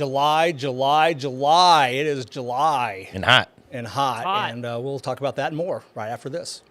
July, July, July. It is July. And hot. And hot. Hot. And we'll talk about that and more right after this.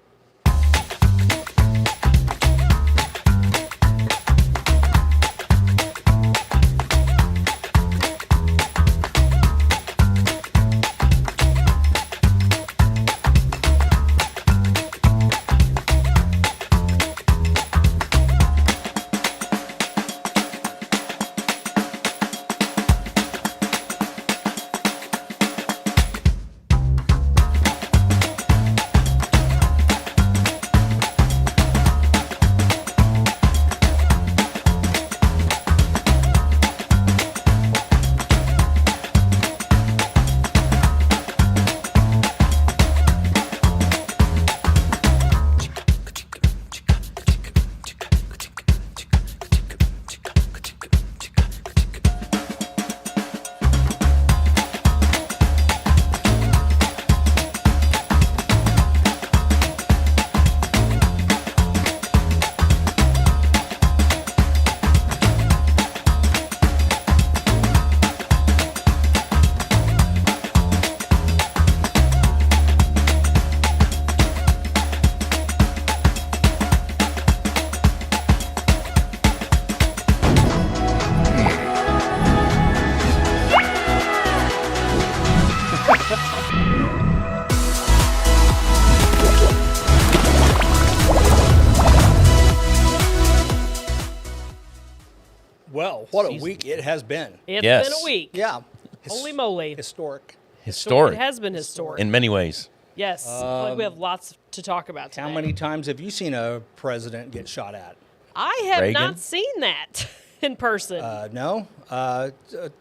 Well, what a week it has been. It's Yes. been a week. Yeah. Holy moly. Historic. Historic. It has been historic. In many ways. Yes. I feel like we have lots to talk about today. How many times have you seen a president get shot at? I have Reagan? not seen that in person. No.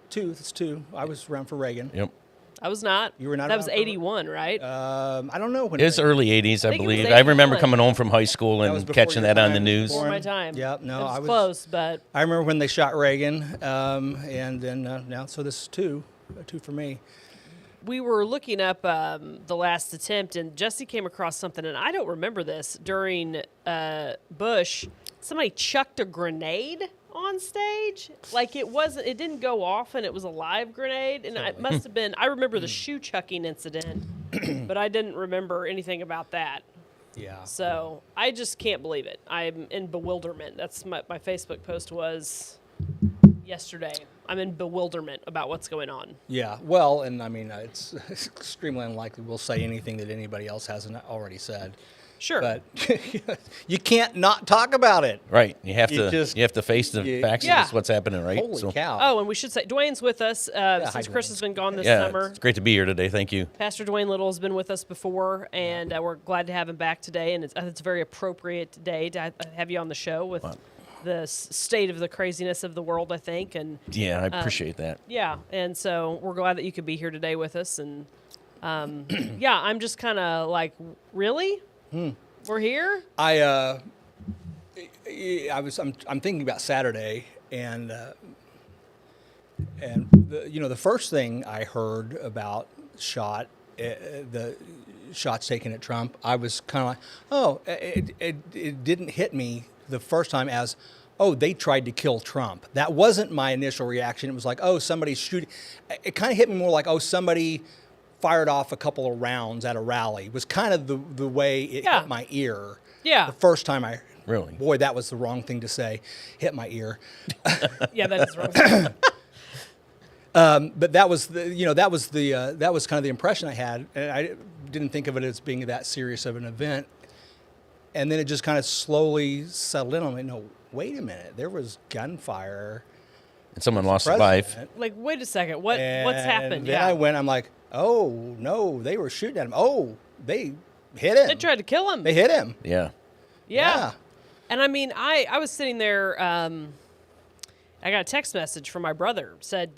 Two. That's two. I was around for Reagan. Yep. I was not. You were not That was around for- 81, right? I don't know when. It was Reagan- early 80s, I think it was believe. I remember 81. coming home from high school That was and before catching your that on the time. news. Before my time. Yep, no, It was I was close, but I remember when they shot Reagan, and then now, so this is two for me. we were looking up the last attempt, and Jesse came across something, and I don't remember this. During Bush, somebody chucked a grenade on stage. Like it didn't go off, and it was a live grenade, and it must have been. I remember the shoe chucking incident, but I didn't remember anything about that. Yeah. So I just can't believe it. I'm in bewilderment. That's my Facebook post was yesterday. I'm in bewilderment about what's going on. Yeah. Well, and I mean, it's extremely unlikely we'll say anything that anybody else hasn't already said. Sure. But you can't not talk about it. Right. You have You to just- you have to face the facts Yeah. of this, what's happening, right? Holy cow. Oh, and we should say Duane's with us hi, since Duane. Chris has been gone this Yeah, summer. it's great to be here today. Thank you. Pastor Duane Little has been with us before, and we're glad to have him back today. And it's a very appropriate day to have you on the show with the state of the craziness of the world, I think. And Yeah, I appreciate that. yeah, and so we're glad that you could be here today with us. And yeah, I'm just kind of like, really? We're here? I'm thinking about Saturday, and the first thing I heard about the shots taken at Trump, I was kind of like, oh, it didn't hit me the first time as, oh, they tried to kill Trump. That wasn't my initial reaction. It was like, oh, somebody's shooting. It kind of hit me more like, oh, somebody fired off a couple of rounds at a rally. It was kind of the way it hit my ear. Yeah. The first time I Really? Boy, that was the wrong thing to say. Hit my ear. Yeah, that is wrong. But that was that was kind of the impression I had, and I didn't think of it as being that serious of an event. And then it just kind of slowly settled in on me. No, wait a minute. There was gunfire. And someone lost a life. Like, wait a second. What's happened? And then I'm like, oh, no, they were shooting at him. Oh, they hit him. They tried to kill him. They hit him. Yeah. Yeah. And I mean, I was sitting there, I got a text message from my brother, said,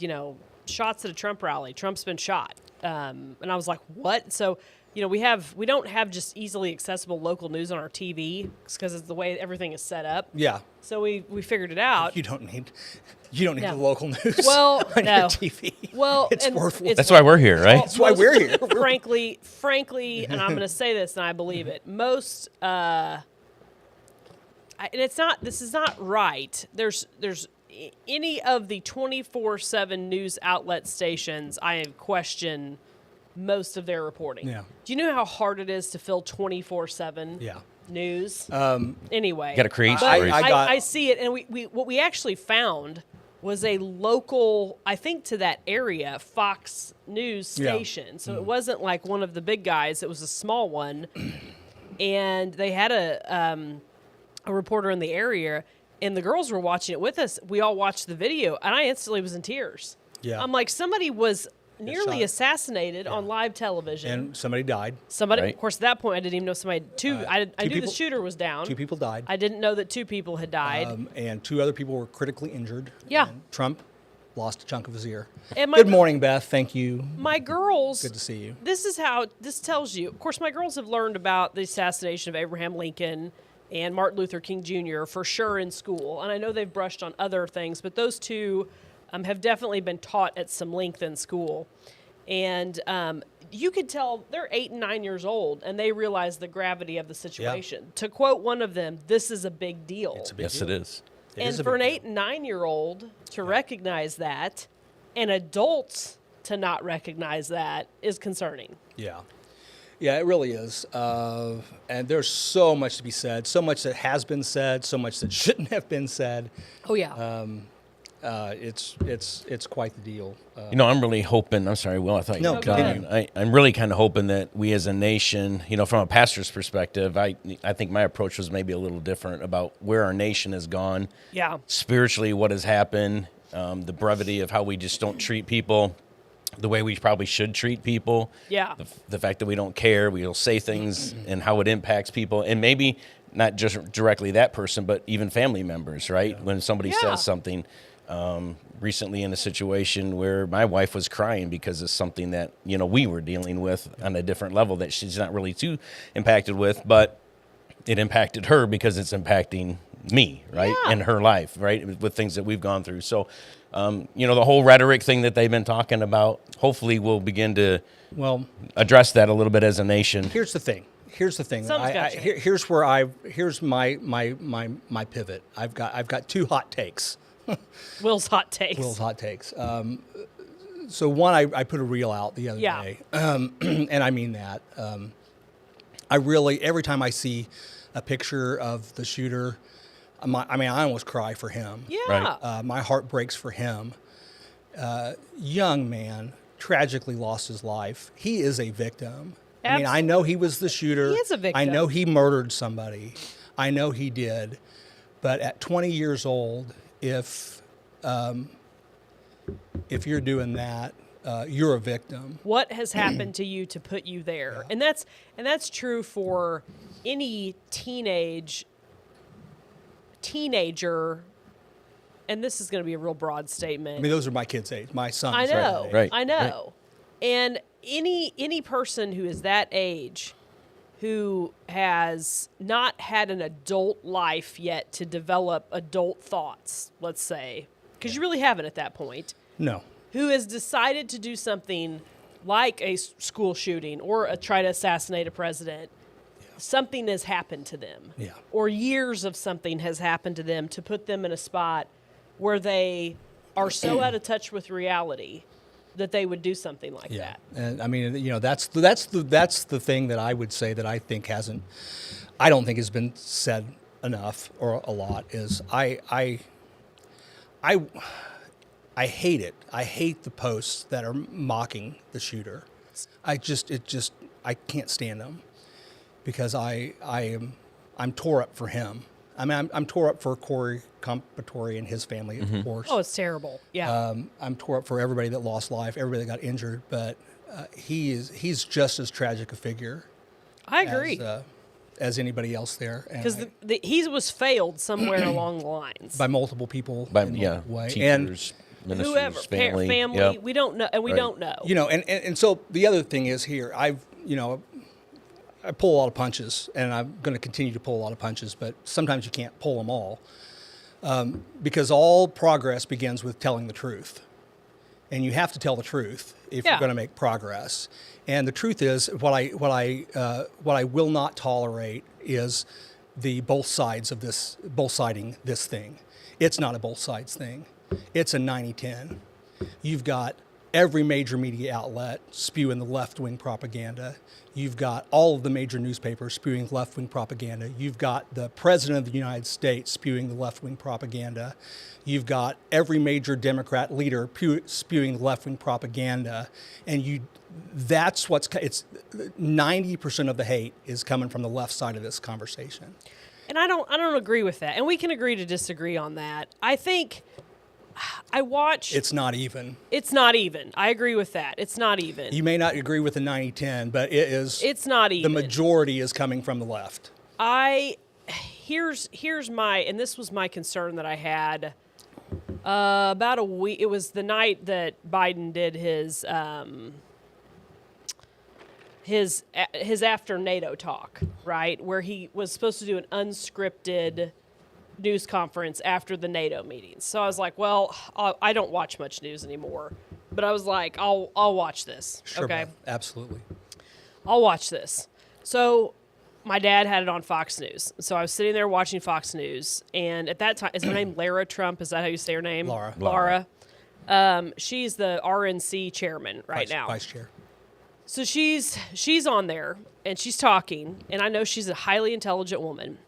shots at a Trump rally. Trump's been shot. And I was like, what? So, we don't have just easily accessible local news on our TV because it's the way everything is set up. Yeah. So we figured it out. You don't need the local news Well, on no. your TV. Well, it's and worthless. That's why we're here, right? That's why we're here. frankly, and I'm going to say this, and I believe it. Most, and it's not. This is not right. There's any of the 24/7 news outlet stations, I question most of their reporting. Yeah. Do you know how hard it is to fill 24/7 Yeah. news? Anyway, Got to create but stories. I see it, and we what we actually found was a local, I think to that area, Fox News Yeah. station. So it wasn't like one of the big guys; it was a small one, and they had a reporter in the area, and the girls were watching it with us. We all watched the video, and I instantly was in tears. Yeah. I'm like, somebody was nearly shot. assassinated on live television. And somebody died. Somebody, Right. of course, at that point, I didn't even know somebody. I knew the people- shooter was down. 2 people died. I didn't know that 2 people had died. And 2 other people were critically injured. Yeah. And Trump lost a chunk of his ear. And Good morning, Beth. Thank you. My girls. Good to see you. This is how this tells you. Of course, my girls have learned about the assassination of Abraham Lincoln and Martin Luther King Jr. for sure in school, and I know they've brushed on other things, but those 2 have definitely been taught at some length in school. And you could tell they're 8 and 9 years old, and they realize the gravity of the situation. To quote one of them, "This is a big deal." It's a big Yes, deal. it is. It And is a for big an deal. 8 and 9-year-old to recognize that, and adults to not recognize that, is concerning. Yeah. Yeah, it really is. And there's so much to be said, so much that has been said, so much that shouldn't have been said. Oh yeah. It's quite the deal. I'm really hoping. I'm sorry, Will. I thought No, you were go done. I'm really kind of hoping that we, as a nation, from a pastor's perspective, I think my approach was maybe a little different about where our nation has gone Yeah. spiritually, what has happened, the brevity of how we just don't treat people the way we probably should treat people. Yeah. The fact that we don't care, we'll say things and how it impacts people, and maybe not just directly that person, but even family members, right? When somebody Yeah. says something. Recently in a situation where my wife was crying because of something that, we were dealing with on a different level that she's not really too impacted with, but it impacted her because it's impacting me, right? Yeah. In her life, right? With things that we've gone through. So, the whole rhetoric thing that they've been talking about, hopefully we'll begin to Well, address that a little bit as a nation. here's the thing. Something's gotta change. Here's my pivot. I've got 2 hot takes. Will's hot takes. Will's hot takes. So one, I put a reel out the other Yeah. day, and I mean that. I really, every time I see a picture of the shooter, I almost cry for him. Yeah. Right. My heart breaks for him. Young man, tragically lost his life. He is a victim. I know he was the shooter. He is a victim. I know he murdered somebody. I know he did. But at 20 years old, if you're doing that, you're a victim. What has happened to you to put you there? And that's true for any teenager. And this is going to be a real broad statement. Those are my kids' age, my son's. I know. age. Right. I know. And any person who is that age who has not had an adult life yet to develop adult thoughts, let's say, because you really haven't at that point, No. who has decided to do something like a school shooting or try to assassinate a president, something has happened to them. Yeah. Or years of something has happened to them to put them in a spot where they are so out of touch with reality that they would do something like Yeah, that. and that's the thing that I would say that I don't think has been said enough or a lot is I hate it. I hate the posts that are mocking the shooter. I can't stand them because I'm tore up for him. I'm tore up for Corey Compatore and his family, of course. Oh, it's terrible. Yeah. I'm tore up for everybody that lost life, everybody that got injured, but he's just as tragic a figure I agree. as anybody else there. Because he was failed somewhere along the lines. By multiple people By in multiple way. teachers, ministers, Whoever, family. family, Yeah. we don't know, and we Right. don't know. And so the other thing is here, I pull a lot of punches, and I'm going to continue to pull a lot of punches, but sometimes you can't pull them all, because all progress begins with telling the truth, and you have to tell the truth if Yeah. you're going to make progress. And the truth is, what I will not tolerate is both siding this thing. It's not a both sides thing. It's a 90-10. You've got every major media outlet spewing the left-wing propaganda. You've got all of the major newspapers spewing left-wing propaganda. You've got the president of the United States spewing the left-wing propaganda. You've got every major Democrat leader spewing left-wing propaganda. And that's it's 90% of the hate is coming from the left side of this conversation. And I don't agree with that. And we can agree to disagree on that. I think I watched. It's not even. It's not even. I agree with that. It's not even. You may not agree with the 90-10, but it is. It's not even. The majority is coming from the left. Here's my, and this was my concern that I had about a week. It was the night that Biden did his after NATO talk, right, where he was supposed to do an unscripted news conference after the NATO meetings. So I was like, well, I don't watch much news anymore, but I was like, I'll watch this. Sure, okay, Beth, absolutely. I'll watch this. So my dad had it on Fox News. So I was sitting there watching Fox News, and at that time, is her name Lara Trump? Is that how you say her name? Laura. She's the RNC chairman now. Vice chair. So she's on there, and she's talking, and I know she's a highly intelligent woman.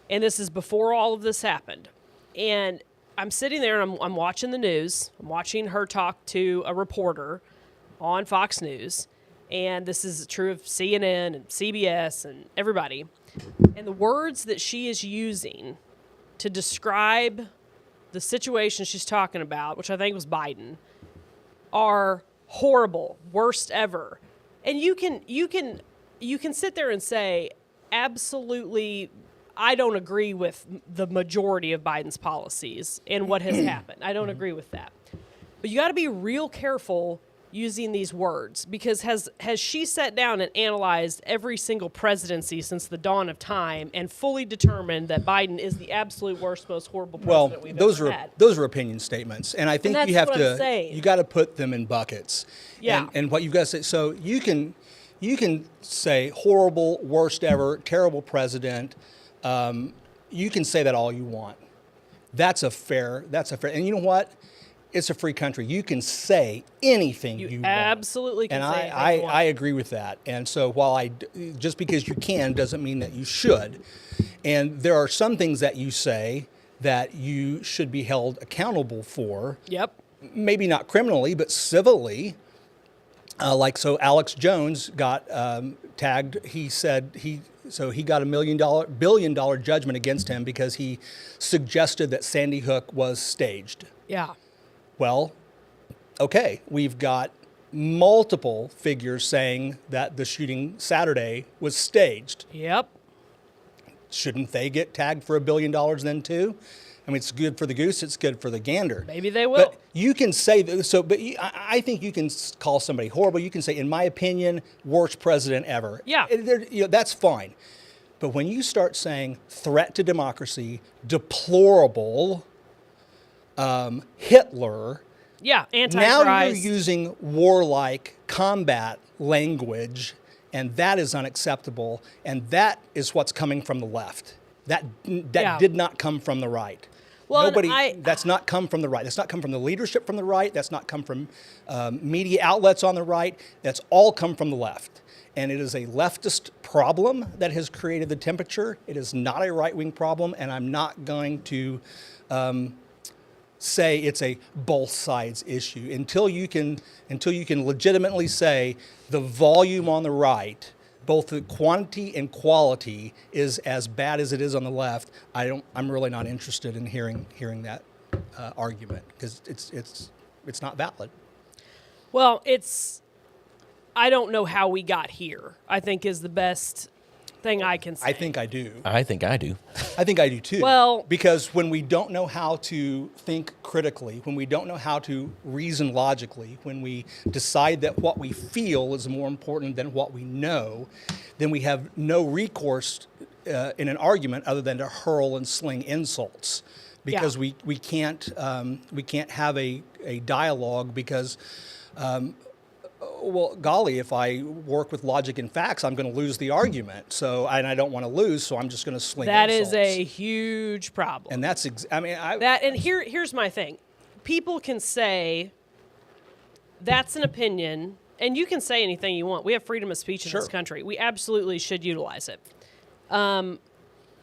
And this is before all of this happened. And I'm sitting there, and I'm watching the news. I'm watching her talk to a reporter on Fox News. And this is true of CNN and CBS and everybody. And the words that she is using to describe the situation she's talking about, which I think was Biden, are horrible, worst ever. And you can sit there and say, absolutely, I don't agree with the majority of Biden's policies and what has happened. I don't agree with that. But you got to be real careful using these words, because has she sat down and analyzed every single presidency since the dawn of time and fully determined that Biden is the absolute worst, most horrible president we've ever had? Those are opinion statements, and I think that's you have what I'm saying. you got to put them in buckets. Yeah. And what you've got to say, so you can say horrible, worst ever, terrible president. You can say that all you want. That's a fair. And you know what? It's a free country. You can say anything you want. Absolutely can and say anything you want. I agree with that. And so while just because you can doesn't mean that you should. And there are some things that you say that you should be held accountable for. Yep. Maybe not criminally, but civilly. So Alex Jones got tagged. He said he got $1 billion judgment against him because he suggested that Sandy Hook was staged. Yeah. Well, okay, we've got multiple figures saying that the shooting Saturday was staged. Yep. Shouldn't they get tagged for $1 billion then too? I mean, it's good for the goose, it's good for the gander. Maybe they will. But you can say I think you can call somebody horrible. You can say, in my opinion, worst president ever. Yeah. That's fine. But when you start saying threat to democracy, deplorable, Hitler. Yeah, Antichrist. Now you're using warlike combat language, and that is unacceptable. And that is what's coming from the left. That did not come from the right. Well, that's not come from the right. That's not come from the leadership from the right. That's not come from media outlets on the right. That's all come from the left. And it is a leftist problem that has created the temperature. It is not a right-wing problem, and I'm not going to say it's a both sides issue until you can legitimately say the volume on the right, both the quantity and quality, is as bad as it is on the left. I'm really not interested in hearing that argument, because it's not valid. Well, I don't know how we got here, I think, is the best thing I can say. I think I do. I think I do. I think I do too. Well, because when we don't know how to think critically, when we don't know how to reason logically, when we decide that what we feel is more important than what we know, then we have no recourse in an argument other than to hurl and sling insults. Because we can't have a dialogue, because well, golly, if I work with logic and facts, I'm going to lose the argument. So, and I don't want to lose, so I'm just going to sling That insults. is a huge problem. And that's, Here's my thing. People can say that's an opinion, and you can say anything you want. We have freedom of speech in Sure. this country. We absolutely should utilize it.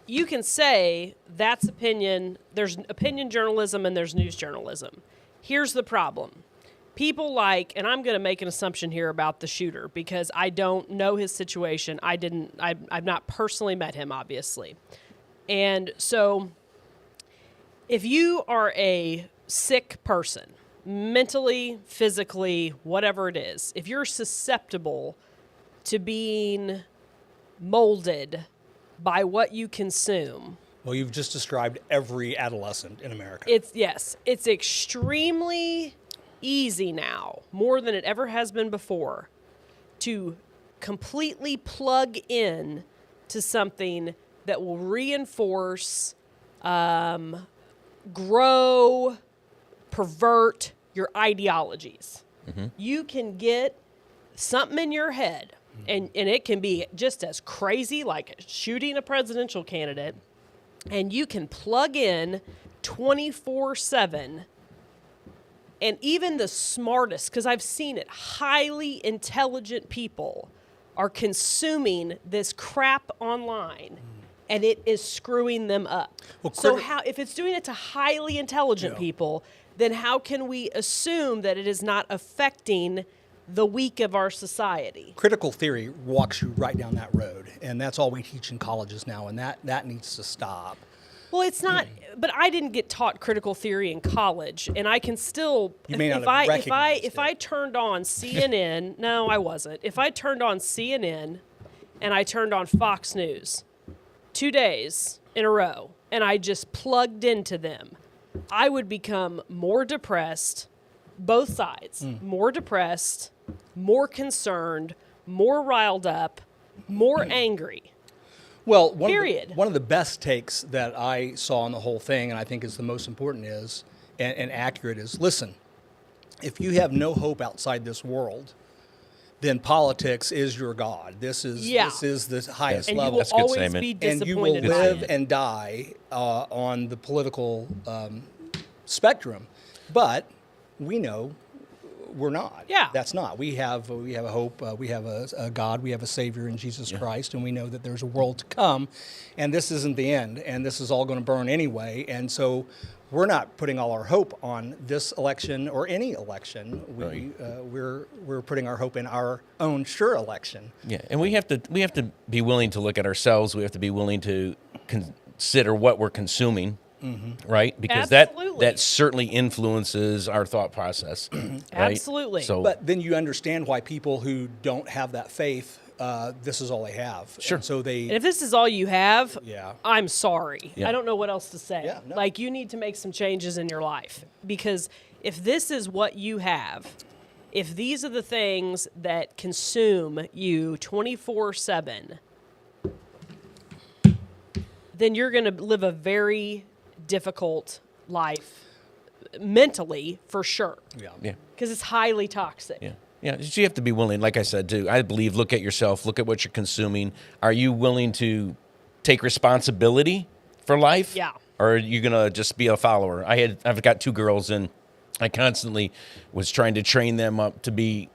You can say that's opinion. There's opinion journalism and there's news journalism. Here's the problem. People and I'm going to make an assumption here about the shooter because I don't know his situation. I've not personally met him, obviously. And so if you are a sick person, mentally, physically, whatever it is, if you're susceptible to being molded by what you consume. Well, you've just described every adolescent in America. It's extremely easy now, more than it ever has been before, to completely plug in to something that will reinforce, grow, pervert your ideologies. Mm-hmm. You can get something in your head, and it can be just as crazy like shooting a presidential candidate, and you can plug in 24/7. And even the smartest, because I've seen it, highly intelligent people are consuming this crap online, and it is screwing them up. Well, if it's doing it to highly intelligent people, then how can we assume that it is not affecting the weak of our society? Critical theory walks you right down that road, and that's all we teach in colleges now, and that needs to stop. Well, it's not, but I didn't get taught critical theory in college, and I can still. You may not have recognized if I turned on CNN, no, I wasn't. If I turned on CNN, and I turned on Fox News, 2 days in a row, and I just plugged into them, I would become more depressed. Both sides, more depressed, more concerned, more riled up, more angry. Well, one of the best takes that I saw on the whole thing, and I think is the most important and accurate is, listen, if you have no hope outside this world, then politics is your God. This is the highest level. And you will always be disappointed. And you will live and die on the political spectrum. But we know we're not. Yeah. That's not. We have a hope. We have a God. We have a Savior in Jesus Christ, and we know that there's a world to come, and this isn't the end, and this is all going to burn anyway. And so we're not putting all our hope on this election or any election. We're putting our hope in our own sure election. Yeah, and we have to be willing to look at ourselves. We have to be willing to consider what we're consuming. Mm-hmm. Right? Because that certainly influences our thought process. Right? Absolutely. So, but then you understand why people who don't have that faith, this is all they have. Sure. And so and if this is all you have, I'm sorry. Yeah. I don't know what else to say. Yeah, no. Like, you need to make some changes in your life. Because if this is what you have, if these are the things that consume you 24/7, then you're going to live a very difficult life mentally, for sure. Yeah. Because it's highly toxic. Yeah. Yeah, you have to be willing, like I said, too. I believe, look at yourself, look at what you're consuming. Are you willing to take responsibility for life? Yeah. Or are you going to just be a follower? I've got 2 girls, and I constantly was trying to train them up to be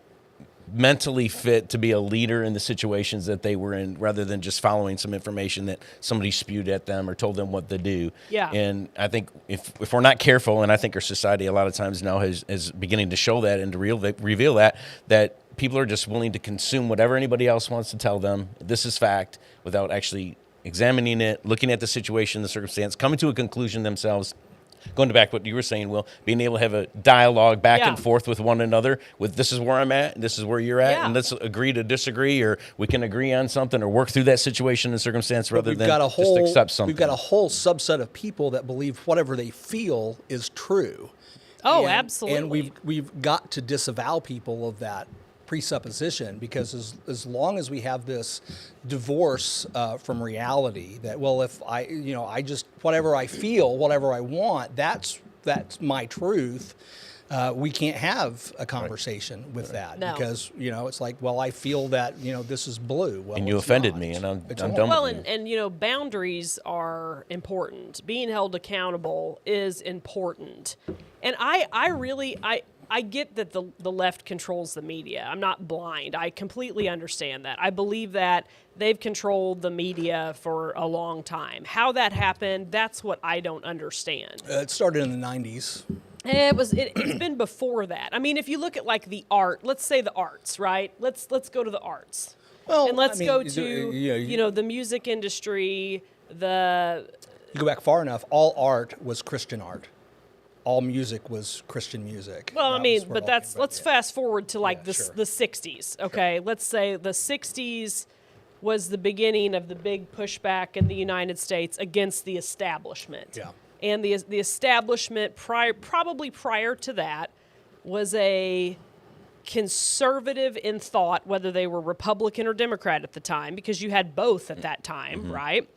mentally fit to be a leader in the situations that they were in, rather than just following some information that somebody spewed at them or told them what to do. Yeah. And I think if we're not careful, and I think our society a lot of times now is beginning to show that and to reveal that people are just willing to consume whatever anybody else wants to tell them. This is fact, without actually examining it, looking at the situation, the circumstance, coming to a conclusion themselves. Going back to what you were saying, Will, being able to have a dialogue back and forth with one another with, this is where I'm at, and this is where you're at, and let's agree to disagree, or we can agree on something or work through that situation and circumstance rather than just accept something. We've got a whole subset of people that believe whatever they feel is true. Oh, absolutely. And we've got to disavow people of that presupposition, because as long as we have this divorce from reality, that, well, if I just whatever I feel, whatever I want, that's my truth, we can't have a conversation with that No. because it's like, well, I feel that this is blue. Well, And you it's offended not. me, and I'm It's done orange. Well, with you. and boundaries are important. Being held accountable is important. And I get that the left controls the media. I'm not blind. I completely understand that. I believe that they've controlled the media for a long time. How that happened, that's what I don't understand. It started in the 90s. It's been before that. I mean, if you look at like the art, let's say the arts, right? Let's go to the arts. Well, And let's I mean, go you to do- the music industry, the You go back far enough, all art was Christian art. All music was Christian music. well, I That mean, was where but all that's came let's from. fast forward to like Yeah, sure. the 60s, okay? Let's say the 60s was the beginning of the big pushback in the United States against the establishment. Yeah. And the establishment probably prior to that was a conservative in thought, whether they were Republican or Democrat at the time, because you had both at that time, right?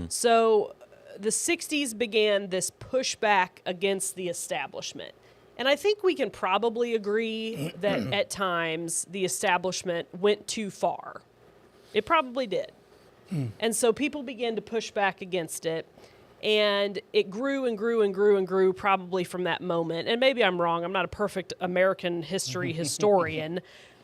So the 60s began this pushback against the establishment. And I think we can probably agree that at times the establishment went too far. It probably did. And so people began to push back against it. And it grew and grew and grew and grew probably from that moment. And maybe I'm wrong. I'm not a perfect American history historian.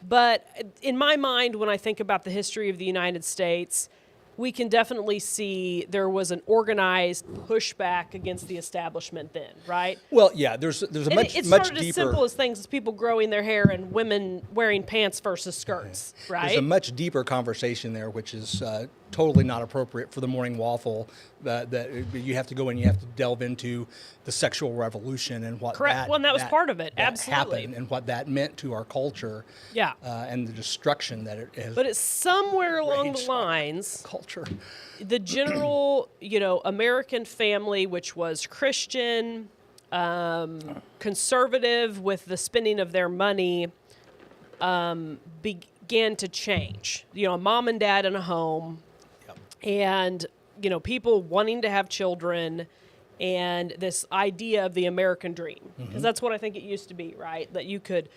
But in my mind, when I think about the history of the United States, we can definitely see there was an organized pushback against the establishment then, right? Well, yeah, there's a And much it much started as deeper. simple as things as people growing their hair and women wearing pants versus skirts, right? There's a much deeper conversation there, which is totally not appropriate for the Morning Waffle. That you have to go and you have to delve into the sexual revolution and what Correct. that Well, and that was part of it. that Absolutely. happened and what that meant to our culture. Yeah. And the destruction that it has. But it's somewhere along the Rage on lines, culture. the general, American family, which was Christian, conservative with the spending of their money, began to change. Mom and dad in a home, Yep. and people wanting to have children, and this idea of the American dream, because that's what I think it used to be, right? That you could,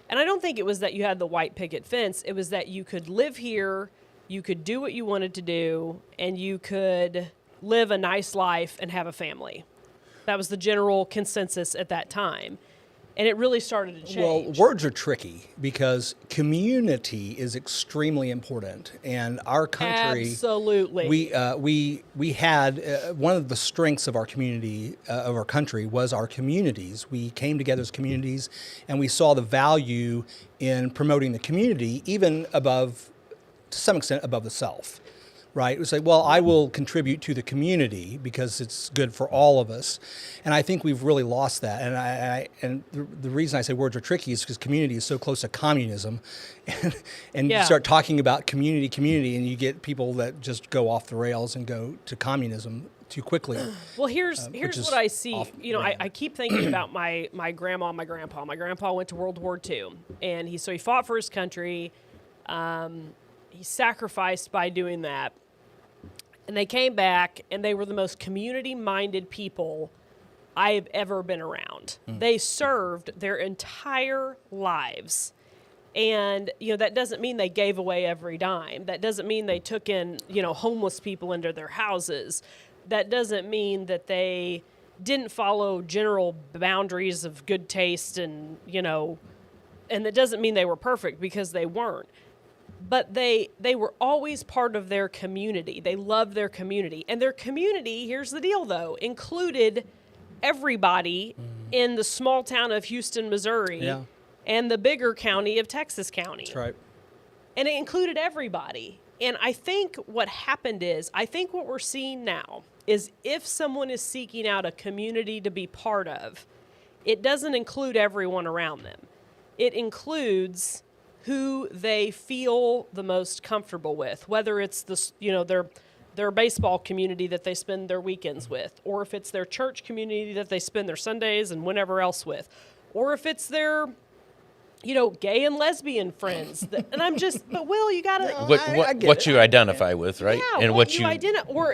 and I don't think it was that you had the white picket fence. It was that you could live here, you could do what you wanted to do, and you could live a nice life and have a family. That was the general consensus at that time. And it really started to change. Well, words are tricky because community is extremely important, and our country. Absolutely. We had one of the strengths of our community of our country was our communities. We came together as communities, and we saw the value in promoting the community, even above, to some extent, above the self. Right? It was like, well, I will contribute to the community because it's good for all of us, and I think we've really lost that. And the reason I say words are tricky is because community is so close to communism, and Yeah. you start talking about community, and you get people that just go off the rails and go to communism too quickly. Well, here's is what I see. off-brand. I keep thinking about my grandma and my grandpa. My grandpa went to World War II, and he fought for his country. He sacrificed by doing that. And they came back, and they were the most community-minded people I've ever been around. They served their entire lives. And, that doesn't mean they gave away every dime. That doesn't mean they took in, homeless people into their houses. That doesn't mean that they didn't follow general boundaries of good taste and that doesn't mean they were perfect, because they weren't. But they were always part of their community. They loved their community. And their community, here's the deal though, included everybody in the small town of Houston, Missouri, Yeah. and the bigger county of Texas County. That's right. And it included everybody. And I think what happened is, I think what we're seeing now is if someone is seeking out a community to be part of, it doesn't include everyone around them. It includes who they feel the most comfortable with, whether it's their baseball community that they spend their weekends with, or if it's their church community that they spend their Sundays and whenever else with, or if it's their gay and lesbian friends. But Will, you gotta I get what it. you identify with, right? Yeah, and what you or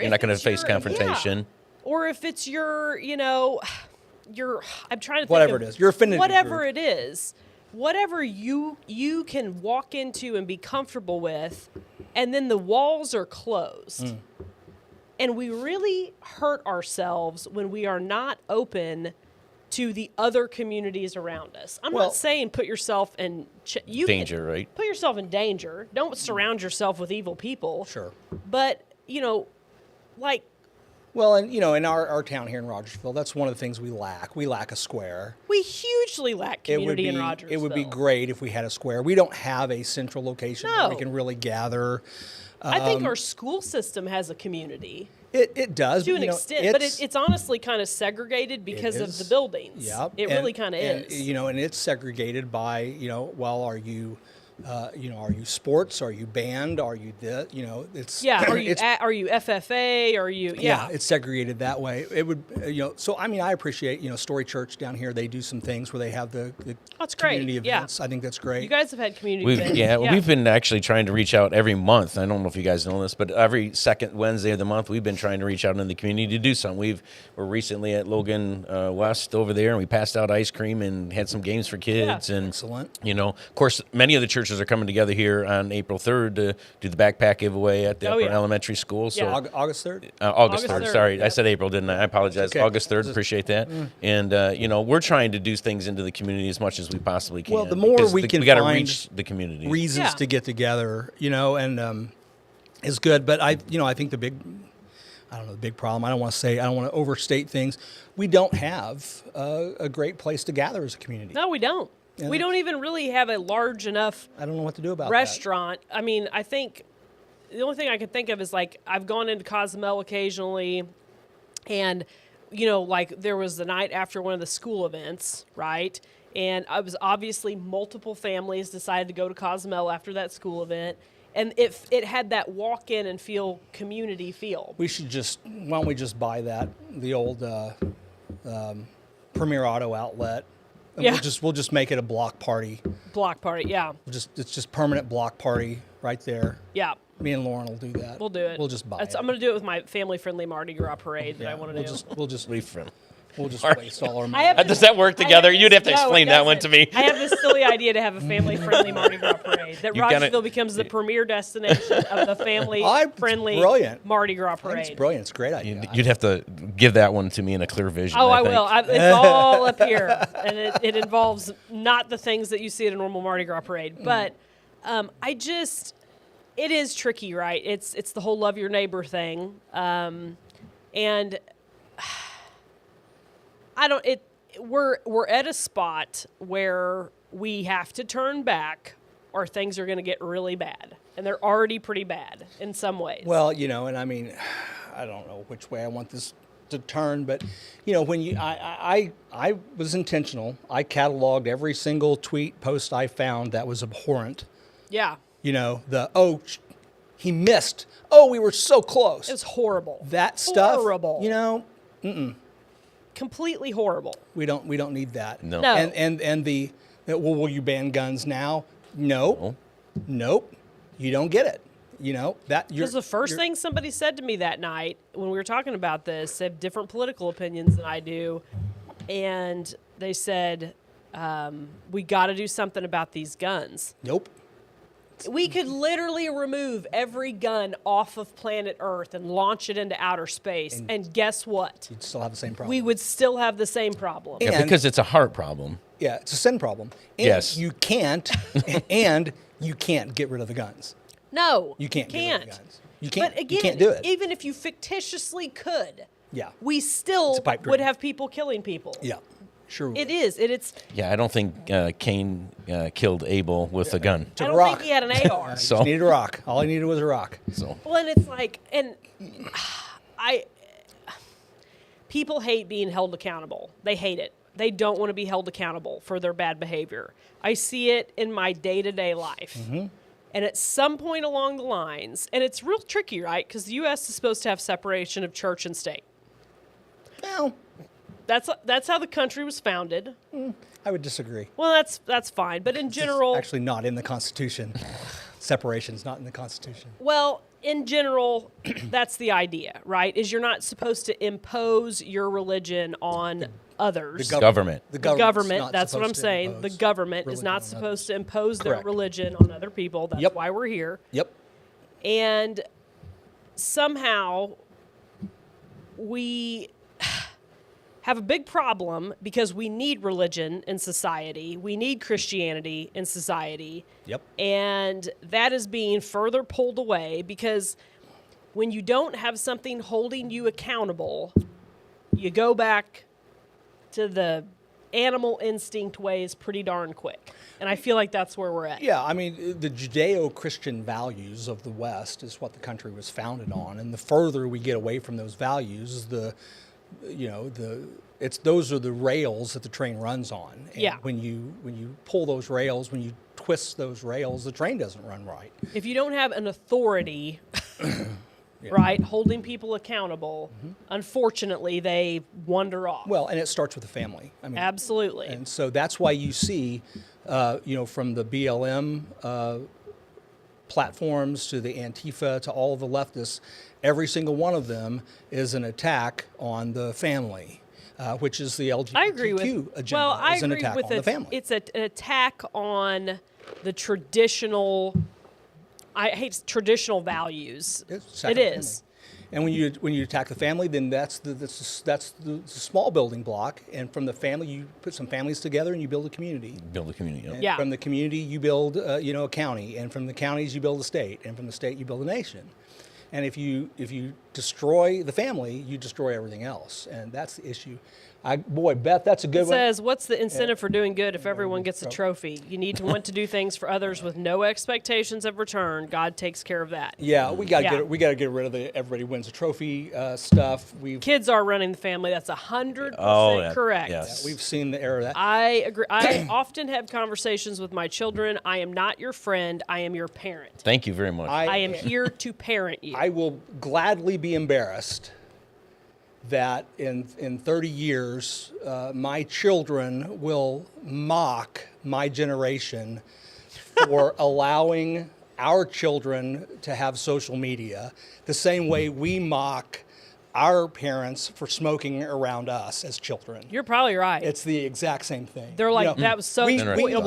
you're if not going to it's face your- confrontation. yeah. Or if it's your, I'm trying to think Whatever of it is. You're offended. whatever it is, whatever you can walk into and be comfortable with, and then the walls are closed. And we really hurt ourselves when we are not open to the other communities around us. I'm Well- not saying put yourself in Danger, right? Put yourself in danger. Don't surround yourself with evil people. Sure. But, like, Well, and in our town here in Rogersville, that's one of the things we lack. We lack a square. we hugely lack community in Rogersville. It would be great if we had a square. We don't have a central location where we No. can really gather. I think our school system has a community It does to but, an extent, but it's honestly kind of segregated because of the buildings. Yep. It really kind of is. And it's segregated by, well, are you sports? Are you band? Are you this? It's Yeah, are you it's, FFA? Are you it's segregated that way. It would, so I mean, I appreciate, Story Church down here. They do some things where they have the That's great. community Yeah. events. I think that's great. You guys have had community We've, events. we've been actually trying to reach out every month. I don't know if you guys know this, but every second Wednesday of the month, we've been trying to reach out into the community to do something. We're recently at Logan West over there, and we passed out ice cream and had some games for kids. And Excellent. of course, many of the churches are coming together here on April 3rd to do the backpack giveaway at the upper elementary school. So Yeah. August 3rd? August August 3rd. 3rd, Sorry, yeah. I said April, didn't I? I apologize. Okay. August 3rd. Appreciate that. And we're trying to do things into the community as much as we possibly can. Well, the more because we can we got to find reach the community. Reasons Yeah. to get together, and is good. But I think the big problem. I don't want to overstate things. We don't have a great place to gather as a community. No, we don't. Yeah, We don't even really have a large enough I don't know what to do about restaurant. I mean, I think the only thing I can think of is like I've gone into Cozumel occasionally, and like there was the night after one of the school events, right? And I was obviously multiple families decided to go to Cozumel after that school event, and it had that walk in and feel community feel. We should why don't we just buy the old Premier Auto outlet? And Yeah. we'll just make it a block party. Block party, yeah, It's just permanent block party right there. yeah. Me and Lauren will do that. We'll do it. We'll just buy it. I'm going to do it with my family-friendly Mardi Gras parade that I want to do. We'll just Leaf we'll just waste all our money. Does that work together? You'd have to No, it explain that one doesn't. to me. I have this silly idea to have a family-friendly Mardi Gras parade. That You gotta- Rogersville becomes the premier destination of the family-friendly brilliant. Mardi Gras I think it's parade. brilliant. It's a great idea. You'd have to give that one to me in a clear vision. Oh, I think. will. It's all up here, and it involves not the things that you see at a normal Mardi Gras parade. But it is tricky, right? It's the whole love your neighbor thing, and we're at a spot where we have to turn back, or things are going to get really bad, and they're already pretty bad in some ways. Well, and I mean, I don't know which way I want this to turn, but when I was intentional. I cataloged every single tweet post I found that was abhorrent. yeah, He missed. We were so close. it was horrible. That stuff. Horrible. Completely horrible. We don't need that. No. No. And will you ban guns now? No. Nope. You don't get it. Because the first thing somebody said to me that night when we were talking about this, they have different political opinions than I do, and they said, we got to do something about these guns. Nope. We could literally remove every gun off of planet Earth and launch it into outer space, and guess what? You'd still have the same problem. We would still have the same problem. And- Yeah, because it's a heart problem. Yeah, it's a sin problem. And Yes. you can't get rid of the guns. No, You can't get rid of the guns. You can't. But again, you can't do it. even if you fictitiously could, Yeah. we still It's a pipe dream. would have people killing people. Yeah. Sure. we It would. is. It's. Yeah, I don't think Cain killed Abel with a gun. I a don't rock. think he had an AR. So, Just needed a rock. All he needed was a rock. so Well, and it's like, and people hate being held accountable. They hate it. They don't want to be held accountable for their bad behavior. I see it in my day-to-day life. Mm-hmm. And at some point along the lines, and it's real tricky, right? Because the U.S. is supposed to have separation of church and state. Well, That's how the country was founded. I would disagree. Well, that's fine. But in general, It's actually not in the Constitution. Separation's not in the Constitution. well, in general, that's the idea, right? Is you're not supposed to impose your religion on others. Government. The The government's not that's what I'm supposed to saying. The impose government is religion not on supposed others. to impose their Correct. religion on other people. That's Yep. why we're here. Yep. And somehow we have a big problem because we need religion in society. We need Christianity in society. Yep. And that is being further pulled away because when you don't have something holding you accountable, you go back to the animal instinct ways pretty darn quick. And I feel like that's where we're at. Yeah, I mean, the Judeo-Christian values of the West is what the country was founded on, and the further we get away from those values, those are the rails that the train runs on. And Yeah. When you pull those rails, when you twist those rails, the train doesn't run right. If you don't have an authority, right, holding people accountable, unfortunately, they wander off. Well, and it starts with the family. I mean, Absolutely. And so that's why you see, from the BLM platforms to the Antifa to all of the leftists, every single one of them is an attack on the family, which is the LGBTQ I agree with. agenda. Well, I is an agree attack with on the family. It's an attack on the traditional. I hate traditional values. It's It attack on the is. family. And when you attack the family, then that's the small building block. And from the family, you put some families together and you build a community. Build a community. And Yeah. From the community, you build a county, and from the counties, you build a state, and from the state, you build a nation. And if you destroy the family, you destroy everything else, and that's the issue. Boy, Beth, that's a good It one. says, what's the incentive for doing good if everyone gets a trophy? You need to want to do things for others with no expectations of return. God takes care of that. Yeah, we got to Yeah. get rid of the everybody wins a trophy stuff. Kids are running the family. That's 100% Oh, yeah. correct. Yes. We've seen the era of that. I agree. I often have conversations with my children. I am not your friend. I am your parent. Thank you very much. I am here to parent you. I will gladly be embarrassed that in 30 years, my children will mock my generation for allowing our children to have social media the same way we mock our parents for smoking around us as children. You're probably right. It's the exact same thing. They're like, that was so. We it'll be- yeah,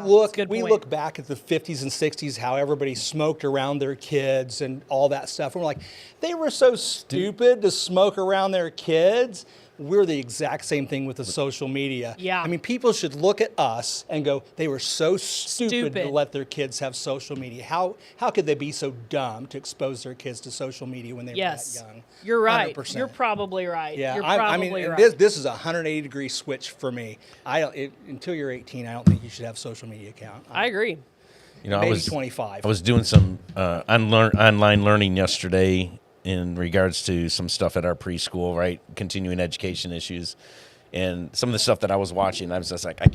look that's a good point. look back at the 50s and 60s, how everybody smoked around their kids and all that stuff. And we're like, they were so stupid to smoke around their kids. We're the exact same thing with the social media. Yeah. I mean, people should look at us and go, they were so stupid to Stupid. let their kids have social media. How could they be so dumb to expose their kids to social media when they Yes. were that young? You're right. 100%. You're probably right. Yeah, You're I probably mean, right. this is a 180-degree switch for me. Until you're 18, I don't think you should have a social media account. I agree. You know, Maybe I was 25. I was doing some online learning yesterday in regards to some stuff at our preschool, right? Continuing education issues, and some of the stuff that I was watching, I was just like, I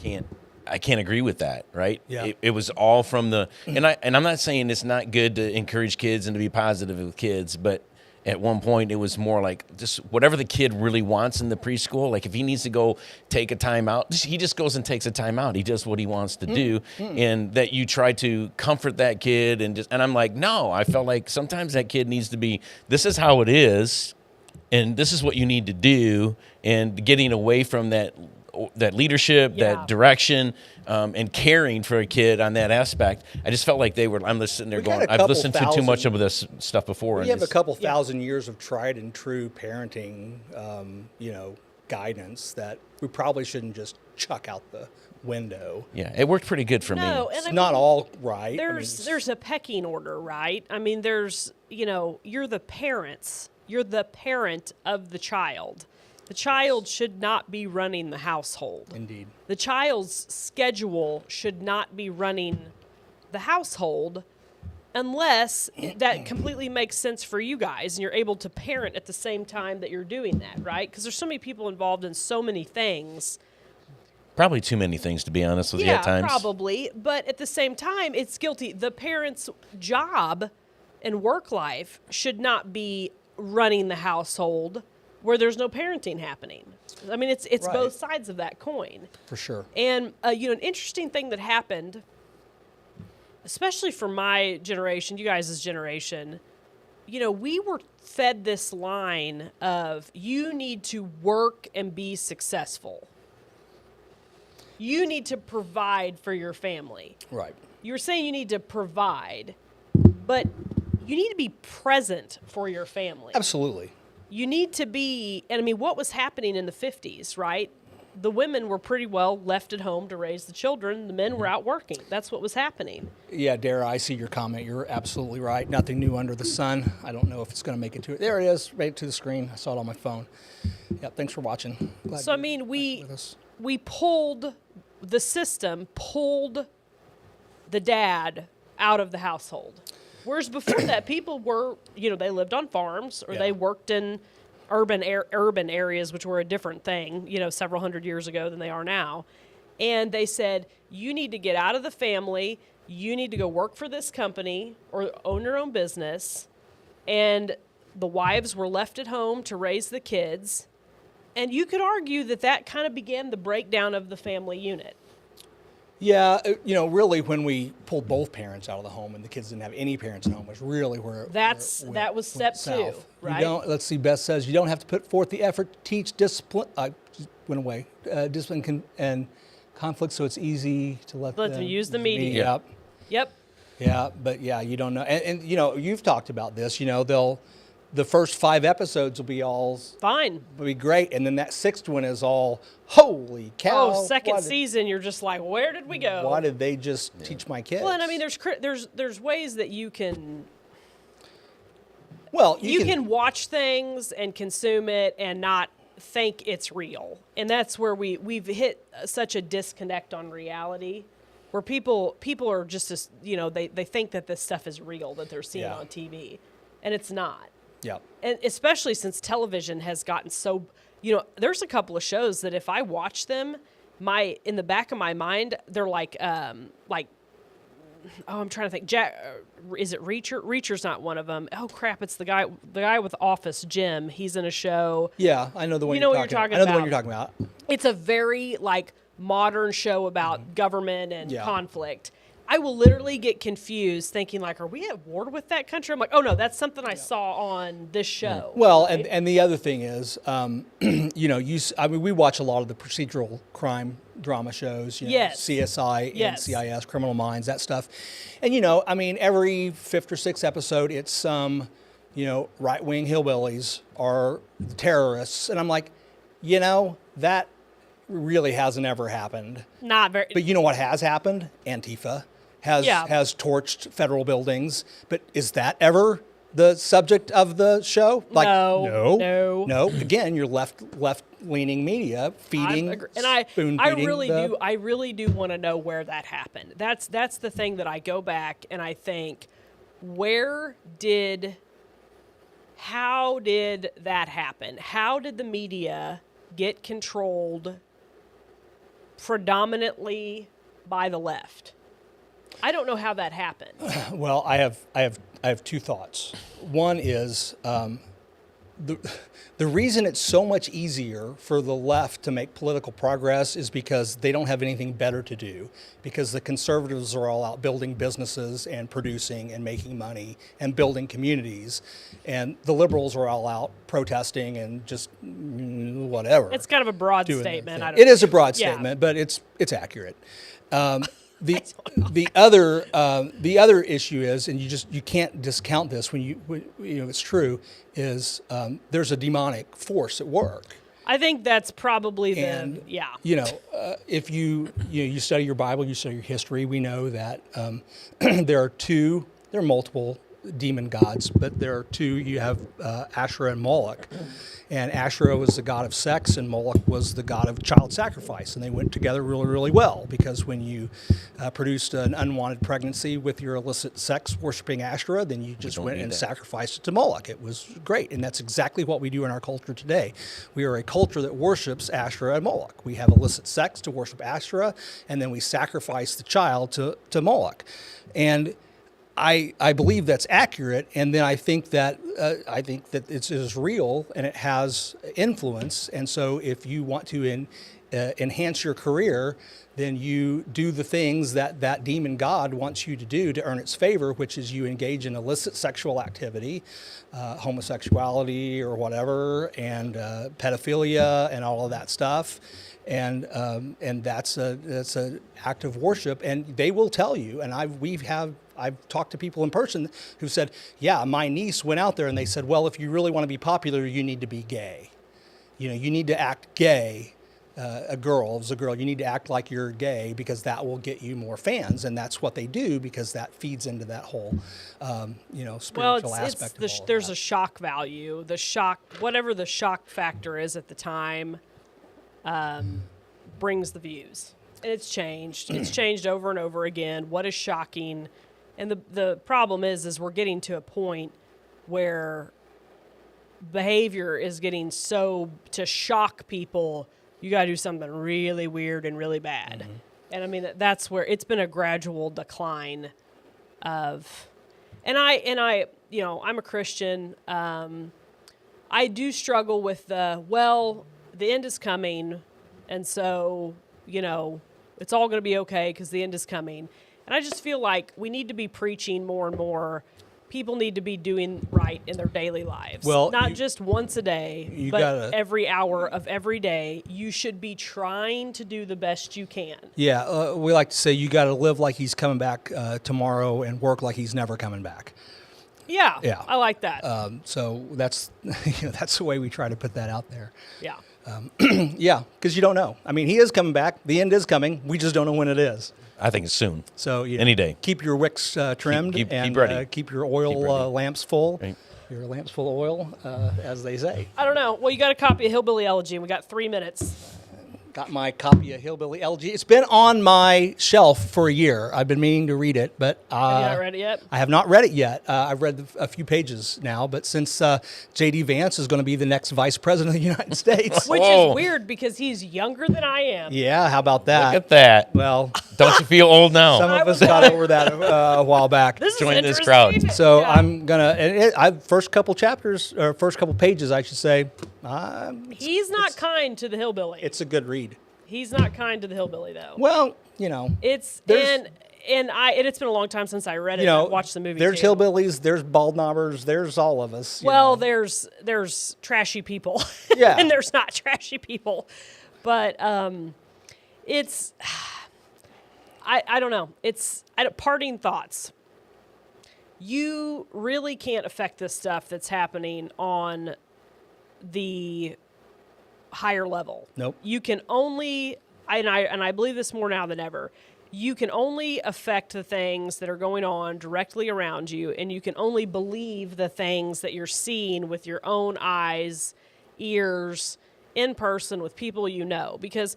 can't agree with that, right? Yeah. It was all from the and I'm not saying it's not good to encourage kids and to be positive with kids, but at one point it was more like just whatever the kid really wants in the preschool. Like if he needs to go take a time out, he just goes and takes a time out. He does what he wants to do. And that you try to comfort that kid and I'm like, no, I felt like sometimes that kid needs to be, this is how it is. And this is what you need to do. And getting away from that leadership, Yeah. that direction, and caring for a kid on that aspect. I just felt like I'm just sitting there We got going, a I've couple listened to too much thousand- of this stuff before. We and have a it's- couple thousand years of tried and true parenting, guidance that we probably shouldn't just chuck out the window. Yeah, it worked pretty good for me. No, and It's I not mean, all right. there's a pecking order, right? I mean, you're the parents. You're the parent of the child. The child should not be running the household. Indeed. The child's schedule should not be running the household unless that completely makes sense for you guys and you're able to parent at the same time that you're doing that, right? Because there's so many people involved in so many things. Probably too many things, to be honest with you at times. Probably. But at the same time, it's guilty. The parent's job and work life should not be running the household where there's no parenting happening. I mean, it's Right. both sides of that coin. For sure. And an interesting thing that happened, especially for my generation, you guys' generation, we were fed this line of you need to work and be successful. You need to provide for your family. Right. You were saying you need to provide, but you need to be present for your family. Absolutely. You need to be, and I mean, what was happening in the 50s, right? The women were pretty well left at home to raise the children. The men were out working. That's what was happening. Yeah, Dara, I see your comment. You're absolutely right. Nothing new under the sun. I don't know if it's going to make it to it. There it is, right to the screen. I saw it on my phone. Yeah, thanks for watching. Glad So, I you're mean, with us. we pulled, the system pulled the dad out of the household. Whereas before that, people were, they lived on farms or Yeah. they worked in urban areas, which were a different thing, several hundred years ago than they are now. And they said, you need to get out of the family. You need to go work for this company or own your own business. And the wives were left at home to raise the kids. And you could argue that that kind of began the breakdown of the family unit. Yeah, really, when we pulled both parents out of the home and the kids didn't have any parents at home, was really where That was step two, south. right? Let's see. Beth says you don't have to put forth the effort to teach discipline. Went away. Discipline and conflict, so it's easy to let them use the media. Yep. Yeah, but you don't know, and you've talked about this. The first 5 episodes will be all Fine. will be great, and then that 6th one is all holy cow. Oh, second season, you're just like, where did we go? Why did they just teach my kids? Well, and I mean, there's ways that you can you can watch things and consume it and not think it's real, and that's where we've hit such a disconnect on reality, where people are just they think that this stuff is real that they're seeing on TV, and it's not. Yeah. And especially since television has gotten so, there's a couple of shows that if I watch them, in the back of my mind, they're like, I'm trying to think. Is it Reacher? Reacher's not one of them. Oh crap! It's the guy with Office, Jim. He's in a show. Yeah, I know the one. You know what you're talking I know the about. one you're talking about. It's a very modern show about government and Yeah. conflict. I will literally get confused thinking are we at war with that country? I'm like, oh no, that's something I saw on this show. Well, right? and the other thing is, we watch a lot of the procedural crime drama shows, Yes. CSI, Yes. NCIS, Criminal Minds, that stuff. And, every 5th or 6th episode, it's some, right-wing hillbillies are the terrorists. And I'm like, that really hasn't ever happened. Not very. But you know what has happened? Antifa has Yeah. torched federal buildings. But is that ever the subject of the show? No. Again, you're left-leaning media feeding, spoon-feeding I really do want to know where that happened. That's the thing that I go back and I think, how did that happen? How did the media get controlled predominantly by the left? I don't know how that happened. Well, I have 2 thoughts. One is the reason it's so much easier for the left to make political progress is because they don't have anything better to do, because the conservatives are all out building businesses and producing and making money and building communities, and the liberals are all out protesting and just whatever. It's kind of a broad doing their statement. thing. It is a broad Yeah. statement, but it's accurate. The other issue is, and you can't discount this when it's true, is there's a demonic force at work. I think that's probably If you study your Bible, you study your history, we know that there are multiple demon gods, but there are 2. You have Asherah and Moloch. And Asherah was the god of sex, and Moloch was the god of child sacrifice. And they went together really, really well, because when you produced an unwanted pregnancy with your illicit sex worshiping Asherah, then you just went and sacrificed it to Moloch. It was great. And that's exactly what we do in our culture today. We are a culture that worships Asherah and Moloch. We have illicit sex to worship Asherah, and then we sacrifice the child to Moloch. And I believe that's accurate, and then I think that it is real and it has influence. And so, if you want to enhance your career, then you do the things that demon God wants you to do to earn its favor, which is you engage in illicit sexual activity, homosexuality or whatever, and pedophilia and all of that stuff. And that's a act of worship, and they will tell you. And I've talked to people in person who said, yeah, my niece went out there and they said, well, if you really want to be popular, you need to be gay. You know, you need to act gay. A girl is a girl. You need to act like you're gay because that will get you more fans, and that's what they do because that feeds into that whole, spiritual aspect. There's a shock value. The shock, whatever the shock factor is at the time, brings the views. And it's changed. It's changed over and over again. What is shocking? And the problem is we're getting to a point where behavior is getting so to shock people. You got to do something really weird and really bad. Mm-hmm. And I mean, that's where it's been a gradual decline of, and I, I'm a Christian. I do struggle with the end is coming. And so, it's all going to be okay because the end is coming. And I just feel like we need to be preaching more and more. People need to be doing right in their daily lives. Well, not just once a day, but every hour of every day. You should be trying to do the best you can. Yeah, we like to say you got to live like he's coming back tomorrow and work like he's never coming back. Yeah, I like that. So that's that's the way we try to put that out there. Yeah. Yeah, because you don't know. I mean, he is coming back. The end is coming. We just don't know when it is. I think it's soon. So any day. Keep your wicks trimmed and keep ready. Keep your oil lamps full. Right. Your lamps full of oil, as they say. I don't know. Well, you got a copy of Hillbilly Elegy, and we got 3 minutes. Got my copy of Hillbilly Elegy. It's been on my shelf for a year. I've been meaning to read it, but have you not read it yet? I have not read it yet. I've read a few pages now, but since J.D. Vance is going to be the next vice president of the United States, which is weird because he's younger than I am. Yeah, how about that? Look at that. Well, don't you feel old now? Some of us got over that a while back. Join this crowd. So yeah. I'm gonna first couple chapters or first couple pages, I should say. He's not kind to the hillbilly. It's a good read. He's not kind to the hillbilly, though. Well, it's it's been a long time since I read it. I watched the movie. There's hillbillies, there's bald knobbers, there's all of us. There's trashy people. Yeah, and there's not trashy people, but it's I don't know. It's parting thoughts. You really can't affect this stuff that's happening on the higher level. Nope. You can only, and I believe this more now than ever, you can only affect the things that are going on directly around you, and you can only believe the things that you're seeing with your own eyes, ears, in person with people you know, because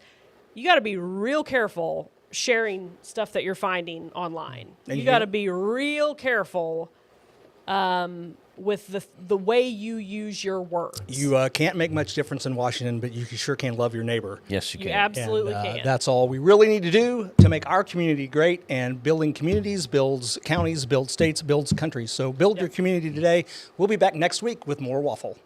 you got to be real careful sharing stuff that you're finding online. And you got to be real careful with the way you use your words. You can't make much difference in Washington, but you sure can love your neighbor. Yes, you can. You absolutely can. That's all we really need to do to make our community great, and building communities builds counties, builds states, builds countries. So build your community today. We'll be back next week with more Waffle.